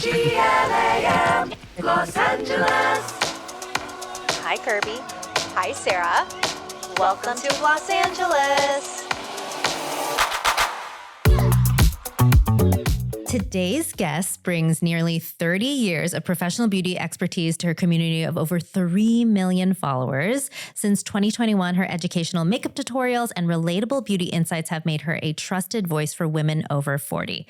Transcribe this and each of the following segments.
GLAM, Los Angeles. Hi, Kirby. Hi, Sarah. Welcome to Los Angeles. Today's guest brings nearly 30 years of professional beauty expertise to her community of over 3 million followers. Since 2021, her educational makeup tutorials and relatable beauty insights have made her a trusted voice for women over 40.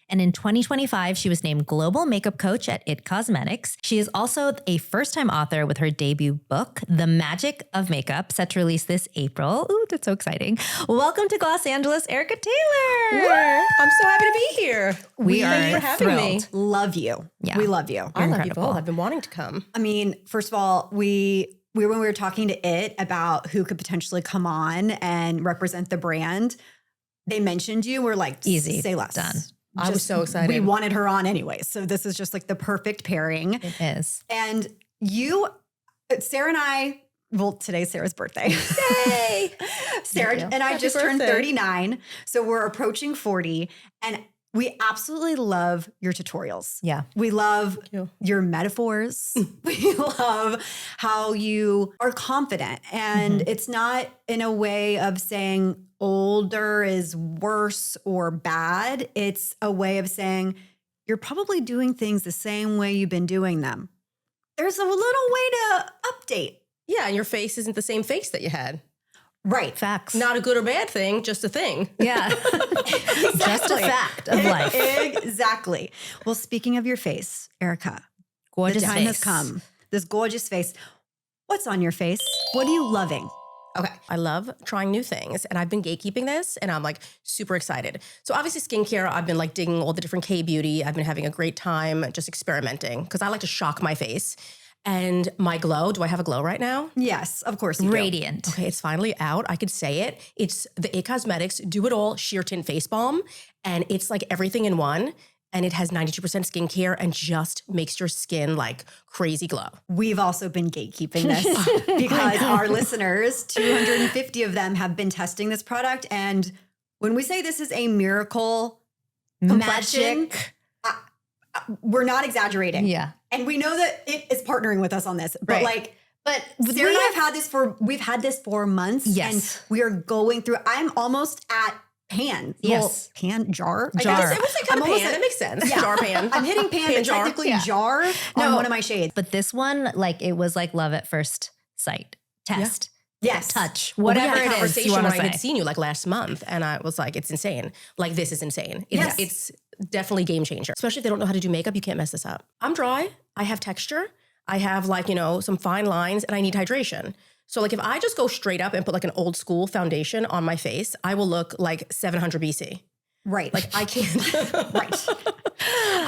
And in 2025, she was named Global Makeup Coach at IT Cosmetics. She is also a first-time author with her debut book, The Magic of Makeup, set to release this April. Ooh, that's so exciting. Welcome to Los Angeles, Erica Taylor. Woo! I'm so happy to be here. We are Thank you for having me. thrilled. Love you. Yeah. We love you. I love you incredible. both. I've been wanting to come. I mean, first of all, we when we were talking to IT about who could potentially come on and represent the brand, they mentioned you. We're like, Easy. say less. Done. I was so excited. We wanted her on anyway. So this is just like the perfect pairing. It is. And you, Sarah and I, well, today's Sarah's birthday. Yay! Sarah you. and I Happy just turned birthday. 39. So we're approaching 40. And we absolutely love your tutorials. Yeah. We love you. your metaphors. We love how you are confident. And it's not in a way of saying older is worse or bad. It's a way of saying you're probably doing things the same way you've been doing them. There's a little way to update. Yeah, and your face isn't the same face that you had. Right. Facts. Not a good or bad thing, just a thing. Yeah. Just a Exactly. fact of life. Exactly. Well, speaking of your face, Erica, Gorgeous the time face. has come. This gorgeous face. What's on your face? What are you loving? Okay. I love trying new things, and I've been gatekeeping this, and I'm like super excited. So obviously skincare, I've been like digging all the different K-beauty. I've been having a great time just experimenting because I like to shock my face. And my glow, do I have a glow right now? Yes, of course you do. Radiant. Okay, it's finally out. I could say it. It's the IT Cosmetics Do It All Sheer Tint Face Balm. And it's like everything in one. And it has 92% skincare and just makes your skin like crazy glow. We've also been gatekeeping this because our listeners, 250 of them, have been testing this product. And when we say this is a miracle complexion, Magic. we're not exaggerating. Yeah. And we know that it is partnering with us on this. But Right. like, But Sarah and I have we've had this for months. Yes. And we are going through, I'm almost at pan. Yes. Pan, jar? I Jar. guess. I would say kind I'm of almost pan. at- That makes sense. Yeah. Jar pan. I'm hitting pan, Pan but jar. technically Yeah. jar on No. one of my shades. But this one, like, it was like love at first sight. Test. Yes. Touch. Well, we Whatever had a it is conversation you want when to I had say. seen you like last month, and I was like, it's insane. Like, this is insane. Yes. It's definitely game changer. Especially if they don't know how to do makeup, you can't mess this up. I'm dry. I have texture. I have like, some fine lines, and I need hydration. So like if I just go straight up and put like an old school foundation on my face, I will look like 700 BC. Right. Like I can't. right.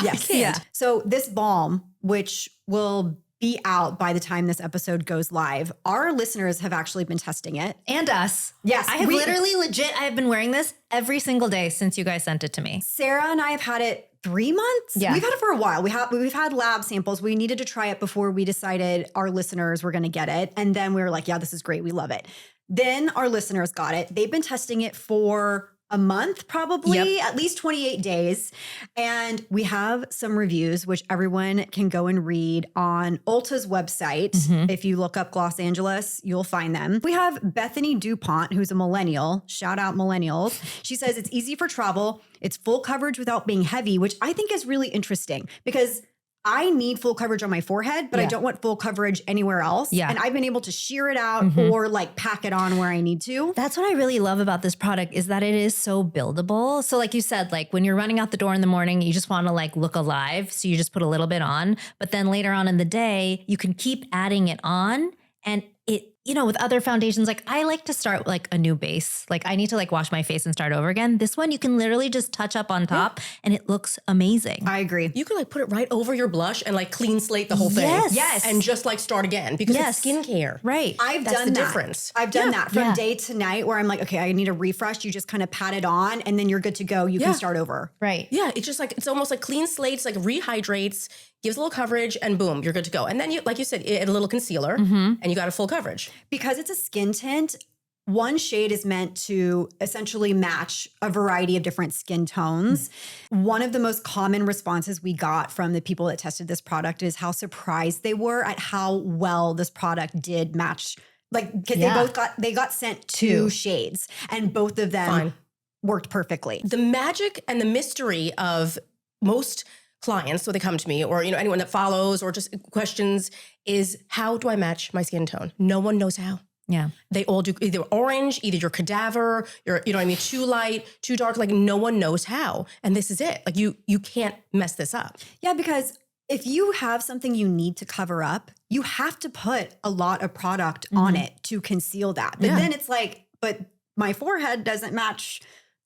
Yes. can't. Yeah. So this balm, which will be out by the time this episode goes live, our listeners have actually been testing it. And us. Yes, I have we- literally I have been wearing this every single day since you guys sent it to me. Sarah and I have had it 3 months. Yeah. We've had it for a while. We've had lab samples. We needed to try it before we decided our listeners were going to get it. And then we were like, yeah, this is great. We love it. Then our listeners got it. They've been testing it for a month, probably at least 28 days. And we have some reviews, which everyone can go and read on Ulta's website. If you look up Los Angeles, you'll find them. We have Bethany DuPont, who's a millennial. Shout out millennials. She says it's easy for travel. It's full coverage without being heavy, which I think is really interesting because I need full coverage on my forehead, but I Yeah. don't want full coverage anywhere else. Yeah. And I've been able to sheer it out or like pack it on where I need to. That's what I really love about this product is that it is so buildable. So like you said, like when you're running out the door in the morning, you just want to like look alive. So you just put a little bit on, but then later on in the day, you can keep adding it on. And it, with other foundations, like I like to start with like a new base. Like I need to like wash my face and start over again. This one, you can literally just touch up on top and it looks amazing. I agree. You could like put it right over your blush and like clean slate the whole thing. Yes. And just like start again because Yes. it's skincare. Right. I've That's done the that. difference. I've done that from Yeah. day to night where I'm like, okay, I need a refresh. You just kind of pat it on and then you're good to go. You Yeah. can start over. Right. Yeah, it's just like, it's almost like clean slates, like rehydrates, gives a little coverage, and boom, you're good to go. And then you, like you said, a little concealer, and you got a full coverage. Because it's a skin tint, One shade is meant to essentially match a variety of different skin tones. One of the most common responses we got from the people that tested this product is how surprised they were at how well this product did match. Like, 'cause they got sent two shades, and both of them worked perfectly. The magic and the mystery of most clients, so they come to me, or anyone that follows or just questions, is how do I match my skin tone? No one knows how. Yeah. They all do either orange, either you're cadaver, you're, too light, too dark. Like, no one knows how. And this is it. Like, you can't mess this up. Yeah, because if you have something you need to cover up, you have to put a lot of product on it to conceal that. But then it's like, but my forehead doesn't match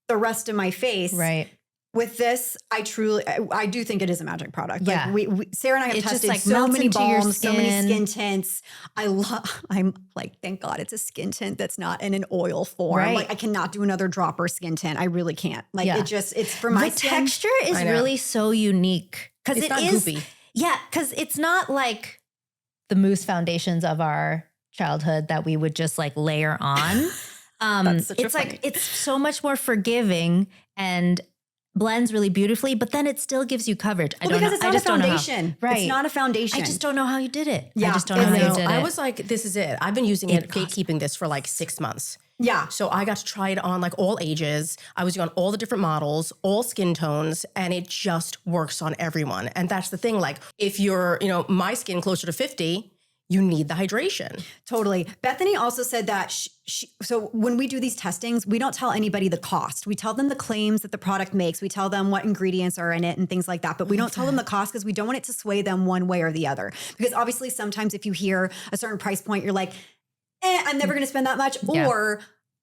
the rest of my face. Right. With this, I do think it is a magic product. Yeah. Like Sarah and I have It just, tested like, so melts many into your balms, so many skin. skin tints. I'm like, thank God it's a skin tint that's not in an oil form. Right. Like, I cannot do another dropper skin tint. I really can't. Like, Yeah. it's for my The skin. texture is I know. really so unique because It's not is goopy. Yeah, because it's not like the mousse foundations of our childhood that we would just like layer on. That's such a It's like funny- it's so much more forgiving and blends really beautifully, but then it still gives you coverage. Well, because it's I not a just don't know how. foundation. Right. It's not a foundation. I just don't know how you did it. Yeah, I just don't know it's- how you No, did I it. was like, this is it. I've been using it, gatekeeping this for like 6 months. Yeah. So I got to try it on like all ages. I was on all the different models, all skin tones, and it just works on everyone. And that's the thing. Like, if you're, my skin closer to 50, you need the hydration. Totally. Bethany also said that so when we do these testings, we don't tell anybody the cost. We tell them the claims that the product makes. We tell them what ingredients are in it and things like that. But we don't tell them the cost because we don't want it to sway them one way or the other. Because obviously sometimes if you hear a certain price point, you're like, I'm never going to spend that much. Yeah. Or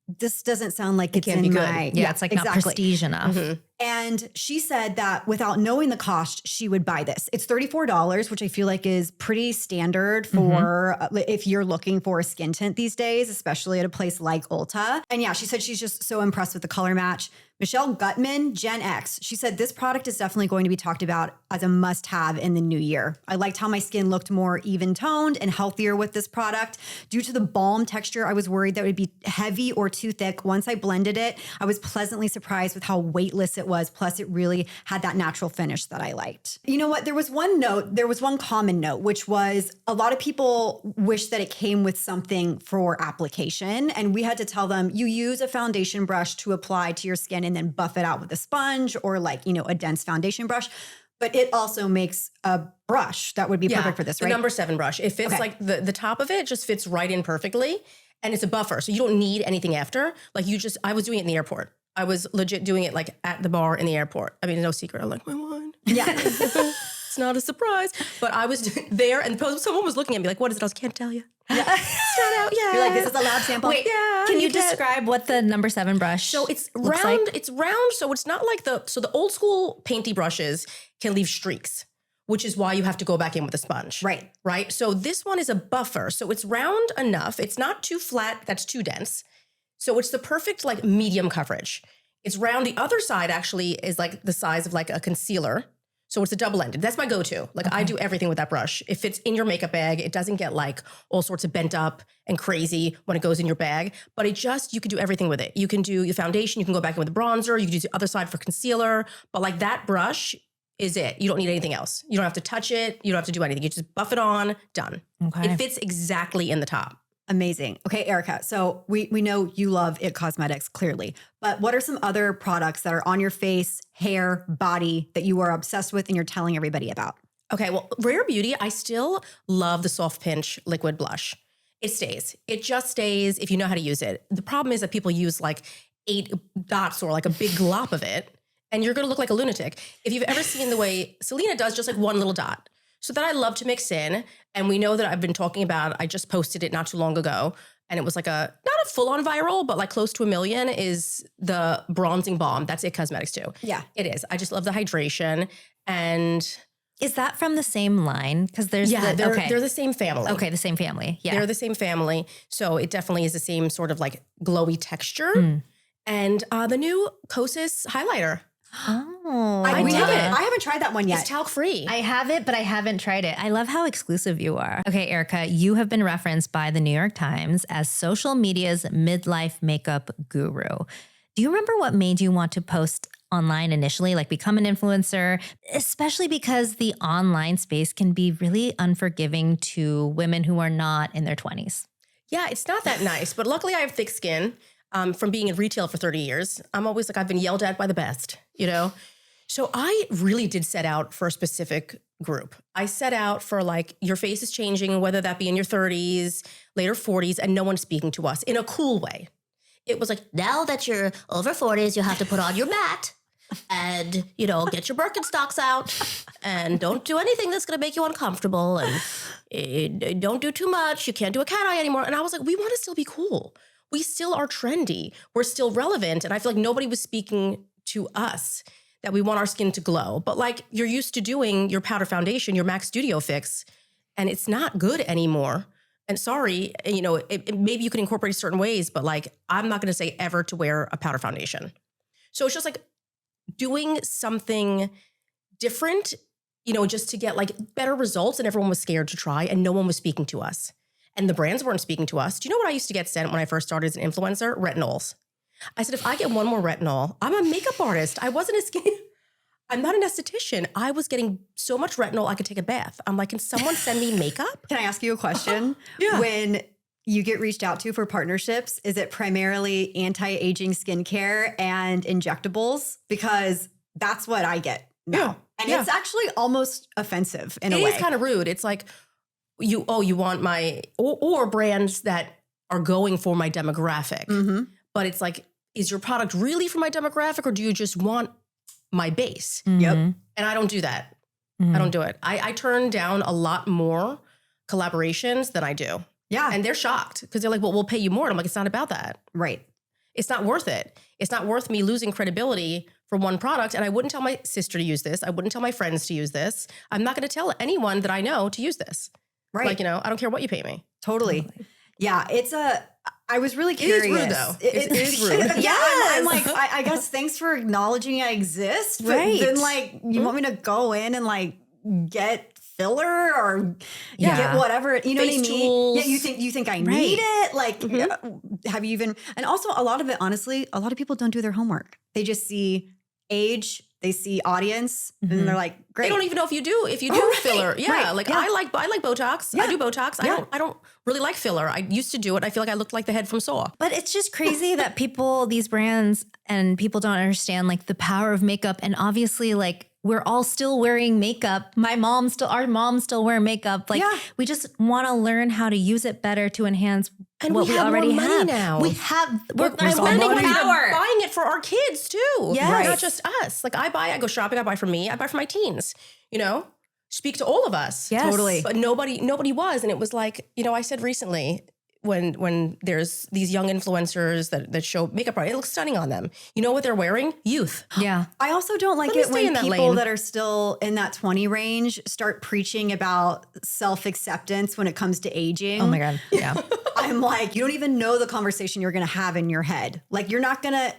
this doesn't sound like it's can't in be good. my... Yeah, it's like not prestige enough. And she said that without knowing the cost, she would buy this. It's $34, which I feel like is pretty standard for if you're looking for a skin tint these days, especially at a place like Ulta. And yeah, she said she's just so impressed with the color match. Michelle Gutman, Gen X, she said this product is definitely going to be talked about as a must-have in the new year. I liked how my skin looked more even-toned and healthier with this product. Due to the balm texture, I was worried that it would be heavy or too thick. Once I blended it, I was pleasantly surprised with how weightless it was. Plus, it really had that natural finish that I liked. You know what? There was one common note, which was a lot of people wish that it came with something for application. And we had to tell them, you use a foundation brush to apply to your skin and then buff it out with a sponge or a dense foundation brush. But it also makes a brush that would be perfect for this, the right? number 7 brush. It fits like the top of it just fits right in perfectly. And it's a buffer. So you don't need anything after. Like I was doing it in the airport. I was legit doing it like at the bar in the airport. I mean, no secret. I'm like, my wine. Yeah. It's not a surprise. But I was there and someone was looking at me like, what is it? I was, can't tell you. It's not out yet. You're like, this is a lab sample. Wait, Yeah, can you get- describe what the number 7 brush So it's looks round. like? It's round. So it's not like the old school painty brushes can leave streaks, which is why you have to go back in with a sponge. Right. Right. So this one is a buffer. So it's round enough. It's not too flat. That's too dense. So it's the perfect like medium coverage. It's round. The other side actually is like the size of like a concealer. So it's a double-ended. That's my go-to. Like I do everything with that brush. It fits in your makeup bag. It doesn't get like all sorts of bent up and crazy when it goes in your bag. But you can do everything with it. You can do your foundation. You can go back in with a bronzer. You can use the other side for concealer. But like that brush is it. You don't need anything else. You don't have to touch it. You don't have to do anything. You just buff it on, done. Okay. It fits exactly in the top. Amazing. Okay, Erica. So we know you love IT Cosmetics, clearly. But what are some other products that are on your face, hair, body that you are obsessed with and you're telling everybody about? Okay, well, Rare Beauty, I still love the Soft Pinch liquid blush. It stays. It just stays if you know how to use it. The problem is that people use like 8 dots or like a big glop of it, and you're gonna look like a lunatic. If you've ever seen the way Selena does just like one little dot. So that I love to mix in, and we know that I've been talking about, I just posted it not too long ago, and it was like not a full-on viral, but like close to 1 million is the bronzing balm. That's IT Cosmetics too. Yeah. It is. I just love the hydration, and Is that from the same line? Because there's they're the same family. Okay, the same family. Yeah. They're the same family. So it definitely is the same sort of like glowy texture. And the new Kosas highlighter. Oh, I We did haven't- it. I haven't tried that one yet. It's talc free. I have it, but I haven't tried it. I love how exclusive you are. Okay, Erica, you have been referenced by the New York Times as social media's midlife makeup guru. Do you remember what made you want to post online initially, like become an influencer, especially because the online space can be really unforgiving to women who are not in their 20s? Yeah, it's not that nice, but luckily I have thick skin from being in retail for 30 years. I'm always like, I've been yelled at by the best, you know? So I really did set out for a specific group. I set out for like, your face is changing, whether that be in your 30s, later 40s, and no one's speaking to us in a cool way. It was like, now that you're over 40s, you have to put on your mat and, you know, get your Birkenstocks out and don't do anything that's going to make you uncomfortable and don't do too much. You can't do a cat eye anymore. And I was like, we want to still be cool. We still are trendy. We're still relevant. And I feel like nobody was speaking to us that we want our skin to glow. But like, you're used to doing your powder foundation, your MAC Studio Fix, and it's not good anymore. And sorry, you know, maybe you can incorporate certain ways, but like, I'm not going to say ever to wear a powder foundation. So it's just like doing something different, you know, just to get like better results. And everyone was scared to try and no one was speaking to us. And the brands weren't speaking to us. Do you know what I used to get sent when I first started as an influencer? Retinols. I said, if I get one more retinol, I'm a makeup artist. I wasn't a skin. I'm not an esthetician. I was getting so much retinol, I could take a bath. I'm like, can someone send me makeup? Can I ask you a question? Yeah. When you get reached out to for partnerships, is it primarily anti-aging skincare and injectables? Because that's what I get now. Yeah. And Yeah. it's actually almost offensive in a It way. is kind of rude. It's like, you want my, or brands that are going for my demographic. Mhm. But it's like, is your product really for my demographic or do you just want my base? Yep. And I don't do that. I don't do it. I turn down a lot more collaborations than I do. Yeah. And they're shocked because they're like, well, we'll pay you more. And I'm like, it's not about that. Right. It's not worth it. It's not worth me losing credibility for one product. And I wouldn't tell my sister to use this. I wouldn't tell my friends to use this. I'm not going to tell anyone that I know to use this. Right. Like, you know, I don't care what you pay me. Totally. Yeah. I was really is curious. rude, though. It is rude. Yeah. I'm like, I guess thanks for acknowledging I exist. But Right. then like, you want me to go in and like get filler or Yeah. get whatever, you know Face what I mean? tools. Yeah. You think I need it? Like, have you even, and also a lot of it, honestly, a lot of people don't do their homework. They just see age, they see audience, and they're like, great. They don't even know if you do right, filler. Yeah. right, Like yeah. I like Botox. I Yeah. do Botox. Yeah. I don't really like filler. I used to do it. I feel like I looked like the head from Saw. But it's just crazy that these brands and people don't understand like the power of makeup. And obviously like we're all still wearing makeup. Our moms still wear makeup. Like Yeah. we just want to learn how to use it better to enhance And what we we have more already money have. now. We have, we're there's all spending money. power. Buying it for our kids too. Yes. Not just us. Like I go shopping, I buy for me, I buy for my teens, you know? Speak to all of us. Yes. Totally. But nobody was. And it was like, you know, I said recently when there's these young influencers that show makeup art, it looks stunning on them. You know what they're wearing? Youth. Yeah. I also don't like Let me it stay when in that people lane. that are still in that 20 range start preaching about self-acceptance when it comes to aging. Oh my God. Yeah. I'm like, you don't even know the conversation you're going to have in your head. Like, you're not going to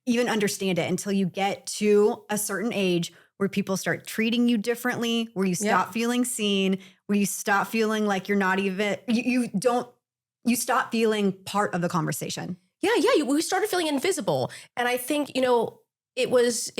even understand it until you get to a certain age where people start treating you differently, where you stop feeling seen, where you stop feeling like you're not even, you stop feeling part of the conversation. Yeah. We started feeling invisible. And I think, you know, it was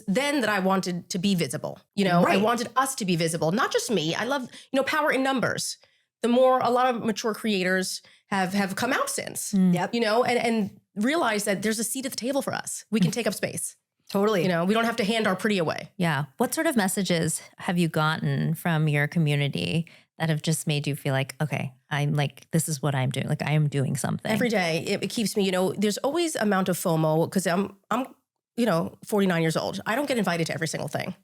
then that I wanted to be visible. You know, I Right. wanted us to be visible, not just me. I love, you know, power in numbers. A lot of mature creators have come out since, Yep. you know, and realize that there's a seat at the table for us. We can take up space. Totally. You know, we don't have to hand our pretty away. Yeah. What sort of messages have you gotten from your community that have just made you feel like, okay, I'm like, this is what I'm doing. Like I am doing something. Every day, it keeps me, you know, there's always amount of FOMO because I'm, you know, 49 years old. I don't get invited to every single thing.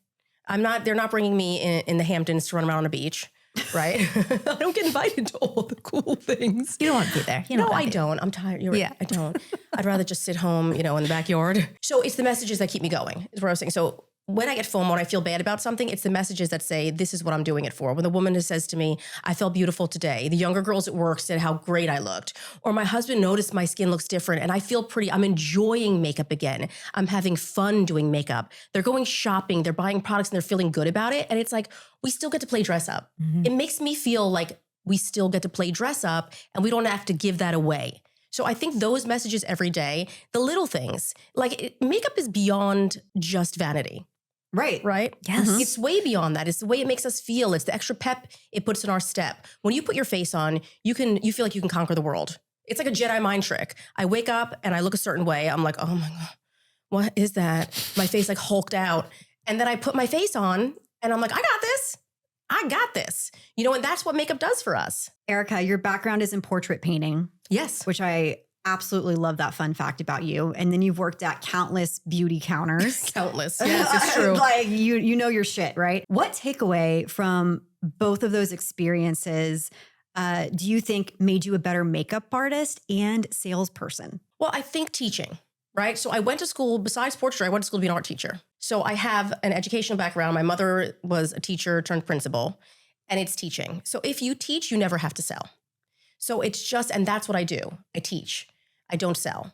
They're not bringing me in the Hamptons to run around on a beach, right? I don't get invited to all the cool things. You don't want to be there. You No, don't I want to. don't. I'm tired. You're right. Yeah. I don't. I'd rather just sit home, you know, in the backyard. So it's the messages that keep me going, is what I was saying. So when I get FOMO and I feel bad about something, it's the messages that say, this is what I'm doing it for. When the woman says to me, I felt beautiful today. The younger girls at work said how great I looked. Or my husband noticed my skin looks different and I feel pretty. I'm enjoying makeup again. I'm having fun doing makeup. They're going shopping. They're buying products and they're feeling good about it. And it's like, we still get to play dress up. It makes me feel like we still get to play dress up and we don't have to give that away. So I think those messages every day, the little things, like makeup is beyond just vanity, Right. right? Yes. It's way beyond that. It's the way it makes us feel. It's the extra pep it puts in our step. When you put your face on, you feel like you can conquer the world. It's like a Jedi mind trick. I wake up and I look a certain way. I'm like, oh my God, what is that? My face like hulked out. And then I put my face on and I'm like, I got this. I got this. You know, and that's what makeup does for us. Erica, your background is in portrait painting, Yes. which I absolutely love that fun fact about you. And then you've worked at countless beauty counters. Countless. Yes, it's true. Like you know your shit, right? What takeaway from both of those experiences do you think made you a better makeup artist and salesperson? Well, I think teaching, right? So I went to school, besides portraiture, I went to school to be an art teacher. So I have an educational background. My mother was a teacher turned principal, and it's teaching. So if you teach, you never have to sell. So it's just, and that's what I do. I teach. I don't sell.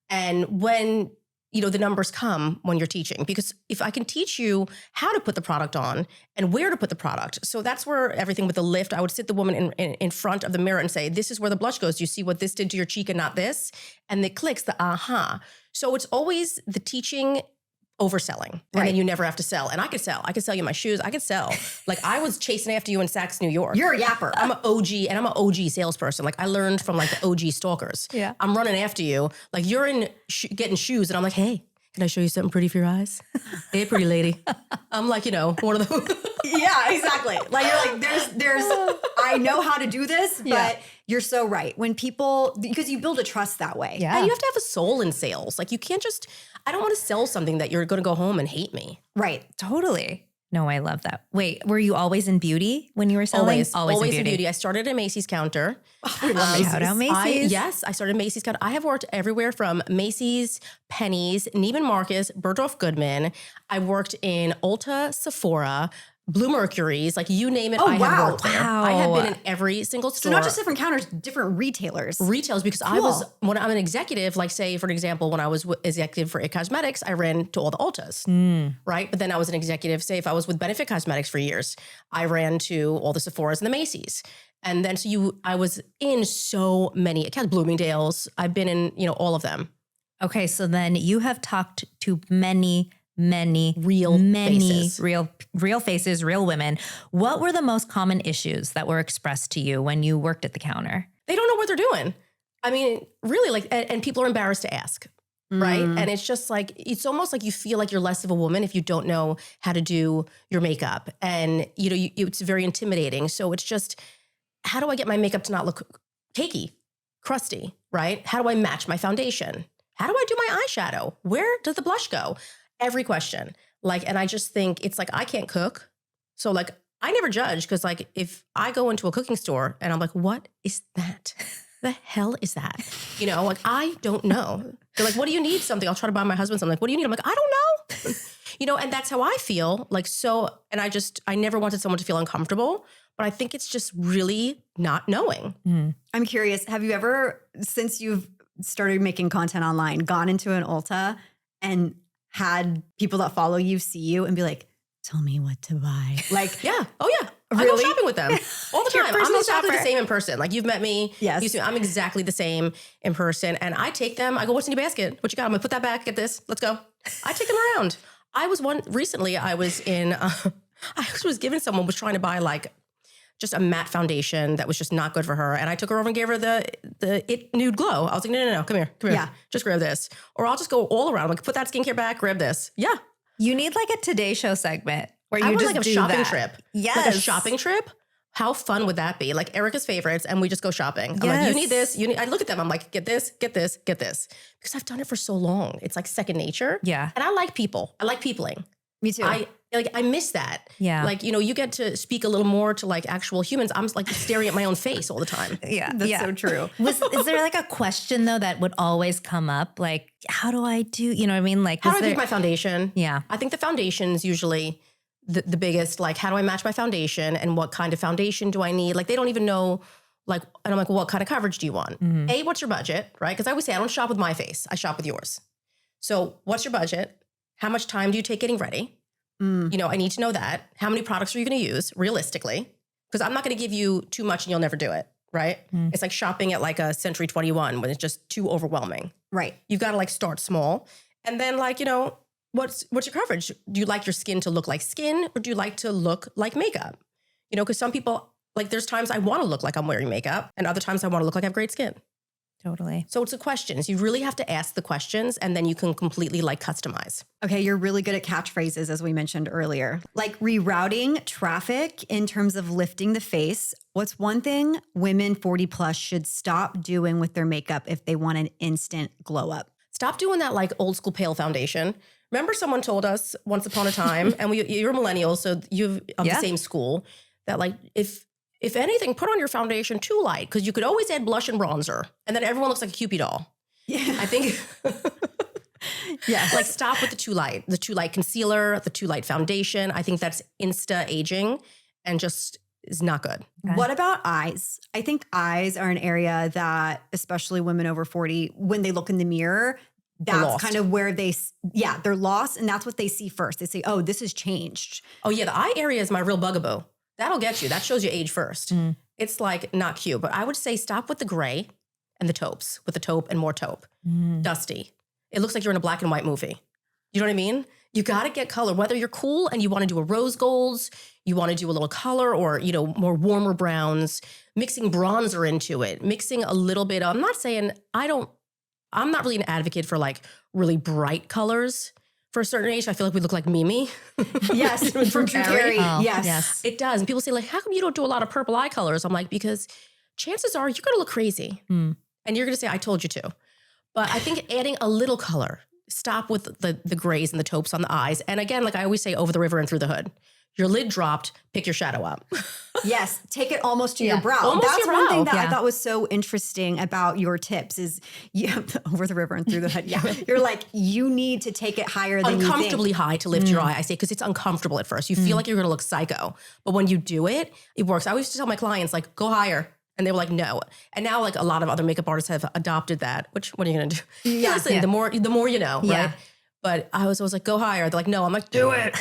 And when, the numbers come when you're teaching, because if I can teach you how to put the product on and where to put the product. So that's where everything with the lift, I would sit the woman in front of the mirror and say, this is where the blush goes. Do you see what this did to your cheek and not this? And it clicks the aha. So it's always the teaching overselling. And Right. then you never have to sell. And I could sell. I could sell you my shoes. I could sell. Like I was chasing after you in Saks, New York. You're a yapper. I'm an OG and I'm an OG salesperson. Like I learned from like the OG stalkers. Yeah. I'm running after you. Like you're in getting shoes and I'm like, hey, can I show you something pretty for your eyes? Hey, pretty lady. I'm like, one of those. Yeah, exactly. Like you're like, there's I know how to do this, but Yeah. you're so right. When people, because you build a trust that way. Yeah. And you have to have a soul in sales. Like you can't just, I don't want to sell something that you're going to go home and hate me. Right. Totally. No, I love that. Wait, were you always in beauty when you were selling? Always in beauty. I started at Macy's counter. We love Macy's. Shout out Macy's. I started Macy's counter. I have worked everywhere from Macy's, Penny's, Neiman Marcus, Bergdorf Goodman. I worked in Ulta, Sephora, Blue Mercury's, like you name it, Oh, I have wow. worked there. I have been in every single So store. not just different counters, different retailers. Retails, because when I'm an executive, like say, for example, when I was executive for IT Cosmetics, I ran to all the Ultas, right? But then I was an executive, say if I was with Benefit Cosmetics for years, I ran to all the Sephoras and the Macy's. And then I was in so many accounts, Bloomingdale's, I've been in, all of them. Okay, so then you have talked to many Real faces. real faces, real women. What were the most common issues that were expressed to you when you worked at the counter? They don't know what they're doing. I mean, really, like, and people are embarrassed to ask, right? And it's just like, it's almost like you feel like you're less of a woman if you don't know how to do your makeup. And, it's very intimidating. So it's just, how do I get my makeup to not look cakey, crusty, right? How do I match my foundation? How do I do my eyeshadow? Where does the blush go? Every question. Like, and I just think it's like, I can't cook. So like, I never judge because like, if I go into a cooking store and I'm like, what is that? The hell is that? Like, I don't know. They're like, what do you need? Something. I'll try to buy my husband something. Like, what do you need? I'm like, I don't know. And that's how I feel. Like, so, and I never wanted someone to feel uncomfortable, but I think it's just really not knowing. I'm curious, have you ever, since you've started making content online, gone into an Ulta and had people that follow you see you and be like, tell me what to buy? Like, Yeah. Oh yeah. I go Really? shopping with them all the You're a time. I'm personal exactly the shopper. same in person. Like you've met me. Yes. You see, I'm exactly the same in person. And I take them. I go, what's in your basket? What you got? I'm gonna put that back. Get this. Let's go. I take them around. Recently I was in, I was giving someone was trying to buy like just a matte foundation that was just not good for her. And I took her over and gave her the It Nude Glow. I was like, no, come here. Yeah. Just grab this. Or I'll just go all around. Like put that skincare back, grab this. Yeah. You need like a Today Show segment where you I want just like a do shopping that. trip. Yes. Like a shopping trip. How fun would that be? Like Erica's favorites, and we just go shopping. I'm like, you need this. I look at them. I'm like, get this, get this, get this. Because I've done it for so long. It's like second nature. Yeah. And I like people. I like peopling. me too. like I miss that. Yeah. Like, you get to speak a little more to like actual humans. I'm like staring at my own face all the time. Yeah. That's so true. Is there like a question though that would always come up? Like, how do I do, you know what I mean? Like, How was do I there- pick my foundation? Yeah. I think the foundation's usually the biggest, like, how do I match my foundation and what kind of foundation do I need? Like, they don't even know, like, and I'm like, well, what kind of coverage do you want? A, what's your budget, right? Because I always say I don't shop with my face. I shop with yours. So what's your budget? How much time do you take getting ready? I need to know that. How many products are you going to use realistically? Because I'm not going to give you too much and you'll never do it, right? It's like shopping at like a Century 21 when it's just too overwhelming. Right. You've got to like start small. And then like, what's your coverage? Do you like your skin to look like skin or do you like to look like makeup? Because some people, like there's times I want to look like I'm wearing makeup and other times I want to look like I have great skin. Totally. So it's the questions. You really have to ask the questions and then you can completely like customize. Okay, you're really good at catchphrases, as we mentioned earlier. Like rerouting traffic in terms of lifting the face. What's one thing women 40 plus should stop doing with their makeup if they want an instant glow up? Stop doing that like old school pale foundation. Remember someone told us once upon a time, and you're millennials, so you're of the same school, that like if anything, put on your foundation too light because you could always add blush and bronzer and then everyone looks like a Cupid doll. Yeah. I think Yes. like stop with the too light concealer, the too light foundation. I think that's insta aging and just is not good. What about eyes? I think eyes are an area that, especially women over 40, when they look in the mirror, that's lost. kind of where they're lost. And that's what they see first. They say, oh, this has changed. Oh yeah, the eye area is my real bugaboo. That'll get you. That shows you age first. It's like not cute, but I would say stop with the gray and the taupes, with the taupe and more taupe. Dusty. It looks like you're in a black and white movie. You know what I mean? You got to get color, whether you're cool and you want to do a rose golds, you want to do a little color or, more warmer browns, mixing bronzer into it, mixing a little bit. I'm not saying I'm not really an advocate for like really bright colors. For a certain age, I feel like we look like Mimi. Yes, from Drew Carey. Oh, Yes. yes. It does. And people say like, how come you don't do a lot of purple eye colors? I'm like, because chances are you're going to look crazy. And you're going to say, I told you to. But I think adding a little color, stop with the grays and the taupes on the eyes. And again, like I always say, over the river and through the hood. Your lid dropped, pick your shadow up. Yes, take it almost to your brow. Almost That's your one brow. thing that I Yeah. thought was so interesting about your tips is over the river and through the hood. Yeah, you're like, you need to take it higher than Uncomfortably you think. high to lift your eye. I say, because it's uncomfortable at first. You feel like you're going to look psycho. But when you do it, it works. I always tell my clients, like, go higher. And they were like, no. And now like a lot of other makeup artists have adopted that, which what are you going to do? Yeah. Listen, the more you know, Yeah. right? But I was like, go higher. They're like, no. I'm like, do it.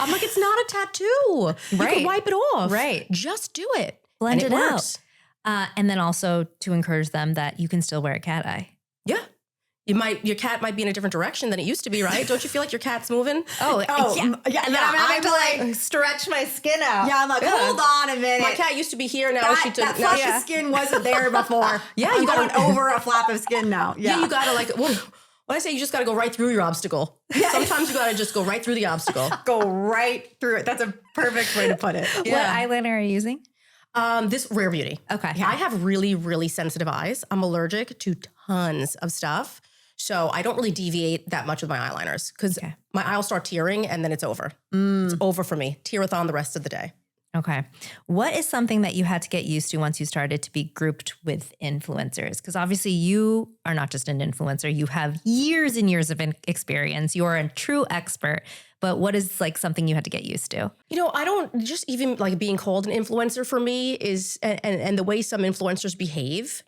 I'm like, it's not a tattoo. You Right. can wipe it off. Right. Just do it. Blend And it works. out. And then also to encourage them that you can still wear a cat eye. Yeah. Your cat might be in a different direction than it used to be, right? Don't you feel like your cat's moving? Yeah. And then I'm having to like stretch my skin out. Yeah, I'm like, hold on a minute. My cat used to be here. Now that flap of skin wasn't there before. Yeah, I'm you going gotta- over a flap of skin now. Yeah, you gotta like. Well, when I say you just gotta go right through your obstacle. Sometimes you gotta just go right through the obstacle. go right through it. That's a perfect way to put it. What eyeliner are you using? This Rare Beauty. Okay. I have really, really sensitive eyes. I'm allergic to tons of stuff. So I don't really deviate that much with my eyeliners because Okay. my eye will start tearing and then it's over. It's over for me. Tearathon the rest of the day. Okay. What is something that you had to get used to once you started to be grouped with influencers? Because obviously you are not just an influencer, you have years and years of experience. You are a true expert. But what is like something you had to get used to? I don't just even like being called an influencer for me is, and the way some influencers behave.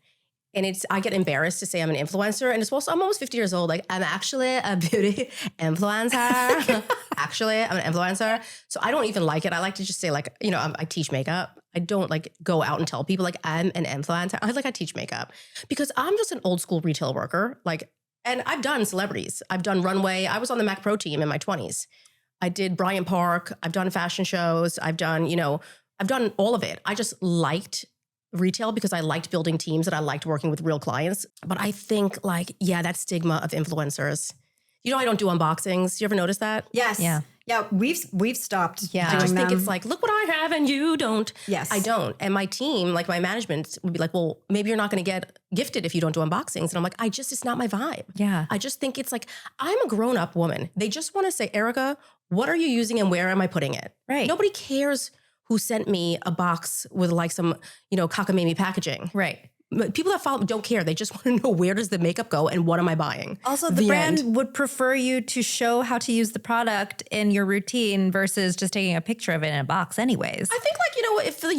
And I get embarrassed to say I'm an influencer. And it's also, I'm almost 50 years old. Like, I'm actually a beauty influencer. Actually, I'm an influencer. So I don't even like it. I like to just say like, I teach makeup. I don't like go out and tell people like I'm an influencer. I teach makeup because I'm just an old school retail worker. Like, and I've done celebrities. I've done runway. I was on the Mac Pro team in my 20s. I did Bryant Park. I've done fashion shows. I've done all of it. I just liked retail because I liked building teams and I liked working with real clients. But I think that stigma of influencers, I don't do unboxings. You ever notice that? Yes. Yeah. Yeah, we've stopped Yeah. doing I just think them. it's like, look what I have and you don't. Yes. I don't. And my team, like my management would be like, well, maybe you're not going to get gifted if you don't do unboxings. And I'm like, it's not my vibe. Yeah. I just think it's like, I'm a grown up woman. They just want to say, Erica, what are you using and where am I putting it? Right. Nobody cares who sent me a box with like some, cockamamie packaging. Right. People that follow don't care. They just want to know where does the makeup go and what am I buying? Also, the brand end. would prefer you to show how to use the product in your routine versus just taking a picture of it in a box anyways. I think if the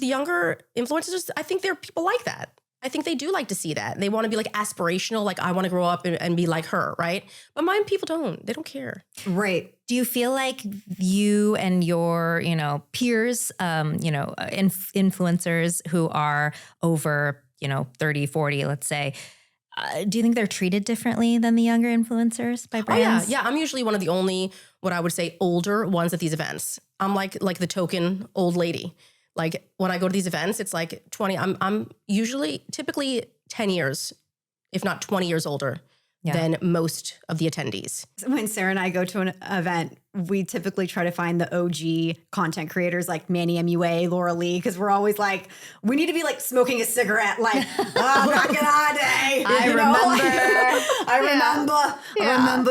younger influencers, I think there are people like that. I think they do like to see that. They want to be like aspirational, like I want to grow up and be like her, right? But my people don't. They don't care. right. Do you feel like you and your, peers, influencers who are over, 30, 40, let's say, do you think they're treated differently than the younger influencers by brands? Oh yeah. I'm usually one of the only, what I would say, older ones at these events. I'm like the token old lady. Like when I go to these events, it's like 20. I'm typically 10 years, if not 20 years older than most of the attendees. When Sarah and I go to an event, we typically try to find the OG content creators like Manny MUA, Laura Lee, because we're always like, we need to be like smoking a cigarette, like, back in our day. I remember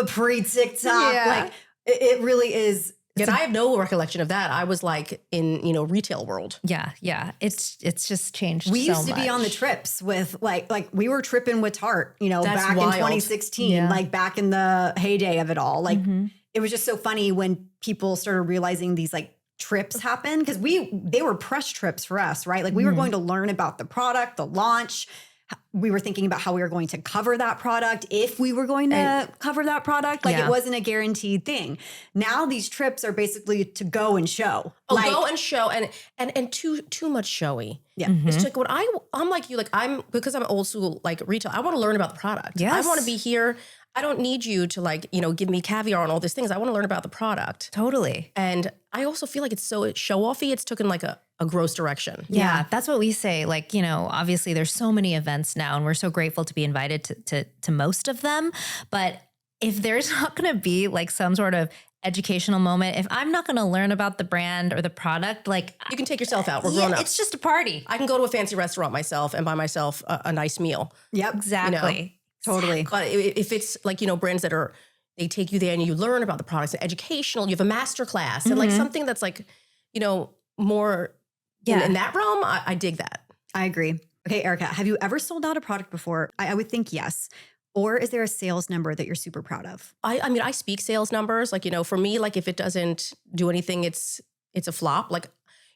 pre-TikTok. Yeah. Like, it really is. And I have no recollection of that. I was like in, retail world. Yeah. It's just changed. We so used to be on the much. trips with like we were tripping with Tarte, That's back wild. in 2016, Yeah. like back in the heyday of it all. Like Mhm. it was just so funny when people started realizing these like trips happen because they were press trips for us, right? Like we were going to learn about the product, the launch. We were thinking about how we were going to cover that product, if we were going to cover that product. Like Yeah. it wasn't a guaranteed thing. Now these trips are basically to go and show. Like, Go and show and too much showy. Yeah. It's like I'm like you, like because I'm old school, like retail, I want to learn about the product. Yes. I want to be here. I don't need you to like, give me caviar and all these things. I want to learn about the product. Totally. And I also feel like it's so show-offy. It's taken like a gross direction. Yeah, that's what we say. Like, obviously there's so many events now and we're so grateful to be invited to most of them. But if there's not going to be like some sort of educational moment, if I'm not going to learn about the brand or the product, like You can take yourself out. We're grown up. it's just a party. I can go to a fancy restaurant myself and buy myself a nice meal. Yep. Exactly. Totally. But if it's like, brands that they take you there and you learn about the products and educational, you have a master class and like something that's like, more in that realm, I dig that. I agree. Okay, Erica, have you ever sold out a product before? I would think yes. Or is there a sales number that you're super proud of? I mean, I speak sales numbers. Like, for me, like if it doesn't do anything, it's a flop. Like,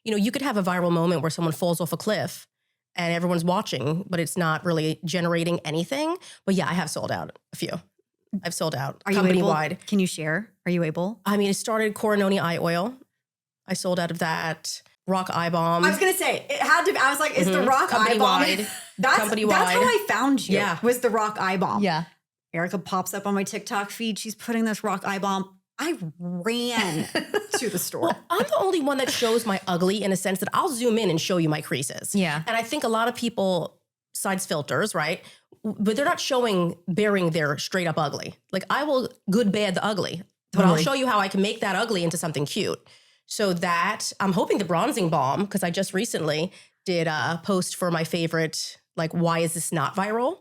you could have a viral moment where someone falls off a cliff and everyone's watching, but it's not really generating anything. But yeah, I have sold out a few. I've sold out Are you company able? wide. Can you share? Are you able? I mean, it started Corononi eye oil. I sold out of that. Rock eye balm. I was gonna say it had to. I was like, it's the Rock Company Eye Bomb. wide. That's Company that's how wide. I found you. Yeah. Was the Rock Eye Bomb. Yeah. Erica pops up on my TikTok feed. She's putting this Rock Eye Bomb. I ran to the store. Well, I'm the only one that shows my ugly in a sense that I'll zoom in and show you my creases. Yeah. And I think a lot of people, sides filters, right? But they're not bearing their straight up ugly. Like I will good, bad, the ugly. But I'll Totally. show you how I can make that ugly into something cute. So that I'm hoping the bronzing balm, because I just recently did a post for my favorite, like, why is this not viral?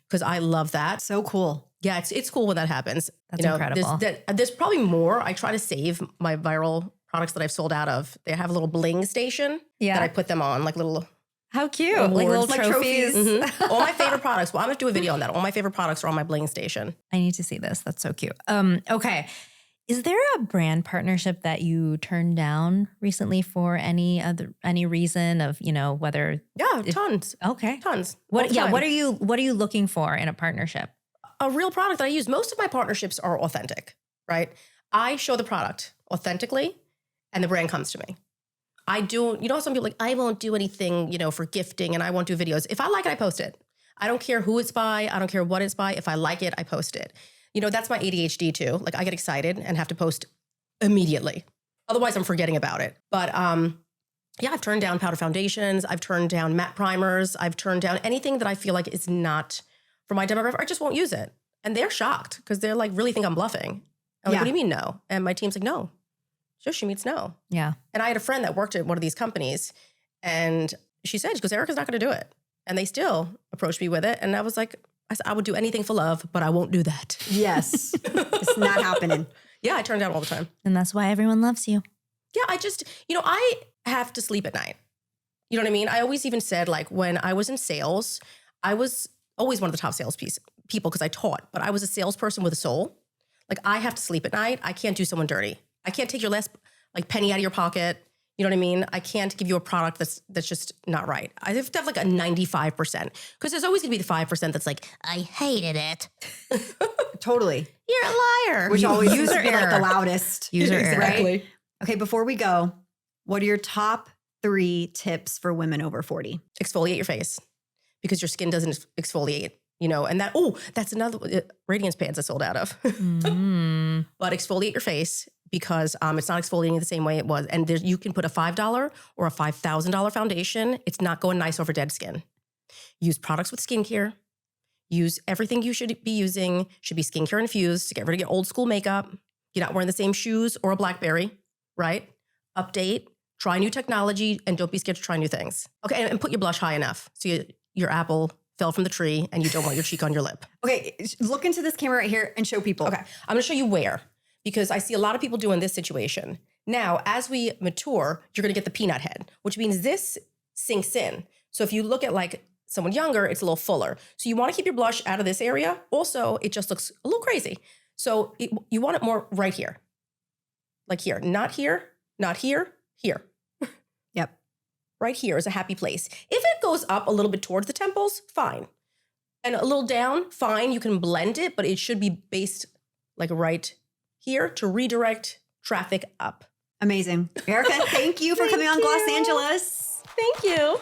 Because I love that. So cool. Yeah, it's cool when that happens. That's incredible. There's probably more. I try to save my viral products that I've sold out of. They have a little bling station Yeah. that I put them on, like little How cute. Like little awards. Like trophies. All my favorite products. Well, I'm going to do a video on that. All my favorite products are on my bling station. I need to see this. That's so cute. Okay. Is there a brand partnership that you turned down recently for any reason of, whether Yeah, tons. okay. Tons. All What the time. what are you looking for in a partnership? A real product that I use? Most of my partnerships are authentic, right? I show the product authentically and the brand comes to me. I do, some people like, I won't do anything, for gifting and I won't do videos. If I like it, I post it. I don't care who it's by. I don't care what it's by. If I like it, I post it. That's my ADHD too. Like I get excited and have to post immediately. Otherwise I'm forgetting about it. But yeah, I've turned down powder foundations. I've turned down matte primers. I've turned down anything that I feel like is not for my demographic. I just won't use it. And they're shocked because they're like, really think I'm bluffing. I'm like, Yeah. what do you mean no? And my team's like, no. She means no. Yeah. And I had a friend that worked at one of these companies, and she goes, Erica's not going to do it. And they still approached me with it. And I was like, I said, I would do anything for love, but I won't do that. Yes. It's not happening. Yeah, I turn down all the time. And that's why everyone loves you. Yeah, I just, I have to sleep at night. You know what I mean? I always even said, like, when I was in sales, I was always one of the top sales people because I taught, but I was a salesperson with a soul. Like, I have to sleep at night. I can't do someone dirty. I can't take your last penny out of your pocket. You know what I mean? I can't give you a product that's just not right. I have to have like a 95% because there's always gonna be the 5% that's like, I hated it. Totally. You're a liar. Which always User user error. error. The loudest. User error. Right? Okay, before we go, what are your top 3 tips for women over 40? Exfoliate your face because your skin doesn't exfoliate. And that's another Radiance pads I sold out of. Mm. But exfoliate your face because it's not exfoliating the same way it was. And you can put a $5 or a $5,000 foundation. It's not going nice over dead skin. Use products with skincare. Use everything you should be using. Should be skincare infused to get rid of your old school makeup. You're not wearing the same shoes or a BlackBerry, right? Update. Try new technology and don't be scared to try new things. Okay, and put your blush high enough so your apple fell from the tree and you don't want your cheek on your lip. Okay, look into this camera right here and show people. Okay, I'm gonna show you where, because I see a lot of people doing this situation. Now, as we mature, you're gonna get the peanut head, which means this sinks in. So if you look at like someone younger, it's a little fuller. So you wanna keep your blush out of this area. Also, it just looks a little crazy. So you want it more right here. Like here, not here, not here, here. Yep. Right here is a happy place. If it goes up a little bit towards the temples, fine. And a little down, fine. You can blend it, but it should be based like right here to redirect traffic up. Amazing. Erica, thank you for coming on Thank Gloss you. Angeles. Thank you.